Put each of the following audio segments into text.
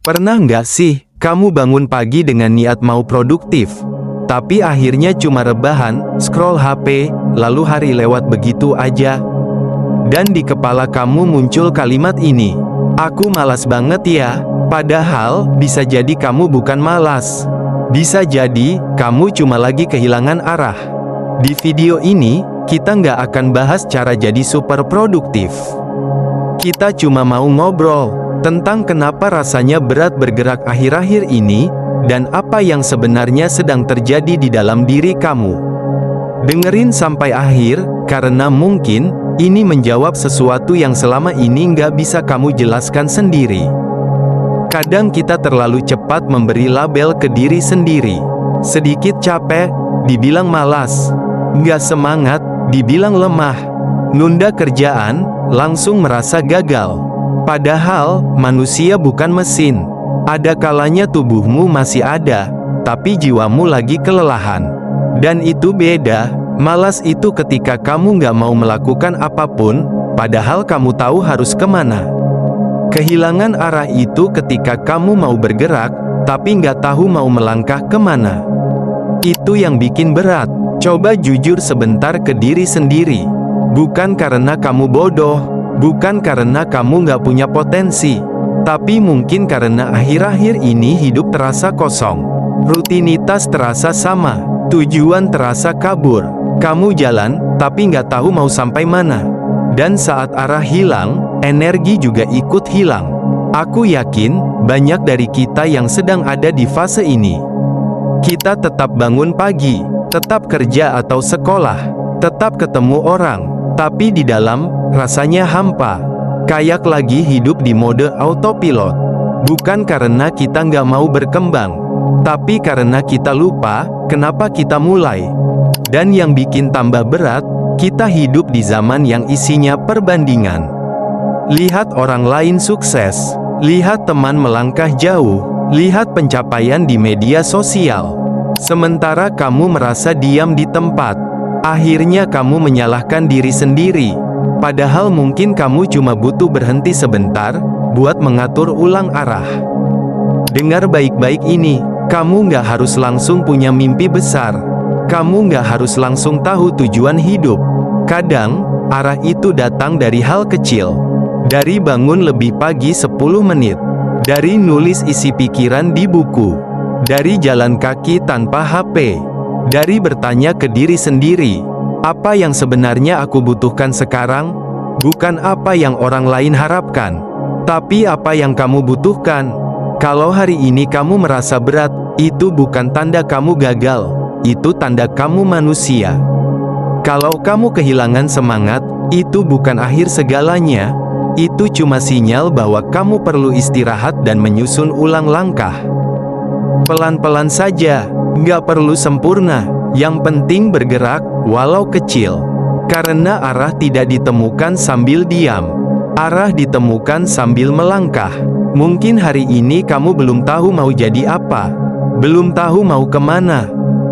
Pernah nggak sih, kamu bangun pagi dengan niat mau produktif, tapi akhirnya cuma rebahan, scroll HP, lalu hari lewat begitu aja? Dan di kepala kamu muncul kalimat ini, "Aku malas banget ya." Padahal, bisa jadi kamu bukan malas. Bisa jadi, kamu cuma lagi kehilangan arah. Di video ini, kita nggak akan bahas cara jadi super produktif. Kita cuma mau ngobrol tentang kenapa rasanya berat bergerak akhir-akhir ini, dan apa yang sebenarnya sedang terjadi di dalam diri kamu. Dengerin sampai akhir, karena mungkin ini menjawab sesuatu yang selama ini nggak bisa kamu jelaskan sendiri. Kadang kita terlalu cepat memberi label ke diri sendiri. Sedikit capek, dibilang malas. Nggak semangat, dibilang lemah. Nunda kerjaan, langsung merasa gagal. Padahal, manusia bukan mesin. Ada kalanya tubuhmu masih ada, tapi jiwamu lagi kelelahan. Dan itu beda. Malas itu ketika kamu nggak mau melakukan apapun, padahal kamu tahu harus kemana. Kehilangan arah itu ketika kamu mau bergerak, tapi nggak tahu mau melangkah kemana. Itu yang bikin berat. Coba jujur sebentar ke diri sendiri. Bukan karena kamu bodoh, bukan karena kamu nggak punya potensi, tapi mungkin karena akhir-akhir ini hidup terasa kosong. Rutinitas terasa sama, tujuan terasa kabur. Kamu jalan, tapi nggak tahu mau sampai mana. Dan saat arah hilang, energi juga ikut hilang. Aku yakin, banyak dari kita yang sedang ada di fase ini. Kita tetap bangun pagi, tetap kerja atau sekolah, tetap ketemu orang, tapi di dalam, rasanya hampa. Kayak lagi hidup di mode autopilot. Bukan karena kita nggak mau berkembang, tapi karena kita lupa, kenapa kita mulai. Dan yang bikin tambah berat, kita hidup di zaman yang isinya perbandingan. Lihat orang lain sukses, lihat teman melangkah jauh, lihat pencapaian di media sosial. Sementara kamu merasa diam di tempat. Akhirnya kamu menyalahkan diri sendiri. Padahal mungkin kamu cuma butuh berhenti sebentar, buat mengatur ulang arah. Dengar baik-baik ini, kamu nggak harus langsung punya mimpi besar. Kamu nggak harus langsung tahu tujuan hidup. Kadang, arah itu datang dari hal kecil. Dari bangun lebih pagi 10 menit. Dari nulis isi pikiran di buku. Dari jalan kaki tanpa HP. Dari bertanya ke diri sendiri, apa yang sebenarnya aku butuhkan sekarang? Bukan apa yang orang lain harapkan, tapi apa yang kamu butuhkan. Kalau hari ini kamu merasa berat, itu bukan tanda kamu gagal. Itu tanda kamu manusia. Kalau kamu kehilangan semangat, itu bukan akhir segalanya. Itu cuma sinyal bahwa kamu perlu istirahat dan menyusun ulang langkah. Pelan-pelan saja, nggak perlu sempurna. Yang penting bergerak, walau kecil. Karena arah tidak ditemukan sambil diam. Arah ditemukan sambil melangkah. Mungkin hari ini kamu belum tahu mau jadi apa. Belum tahu mau kemana.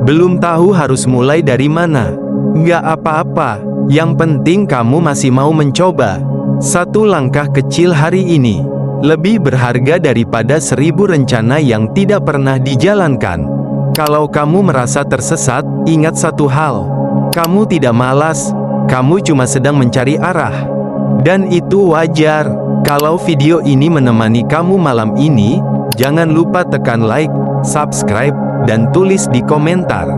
Belum tahu harus mulai dari mana. Nggak apa-apa, yang penting kamu masih mau mencoba. Satu langkah kecil hari ini, lebih berharga daripada 1000 rencana yang tidak pernah dijalankan. Kalau kamu merasa tersesat, ingat satu hal. Kamu tidak malas, kamu cuma sedang mencari arah. Dan itu wajar. Kalau video ini menemani kamu malam ini, jangan lupa tekan like, subscribe, dan tulis di komentar.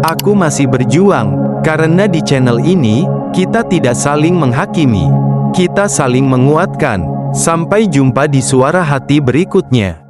Aku masih berjuang, karena di channel ini, kita tidak saling menghakimi. Kita saling menguatkan. Sampai jumpa di suara hati berikutnya.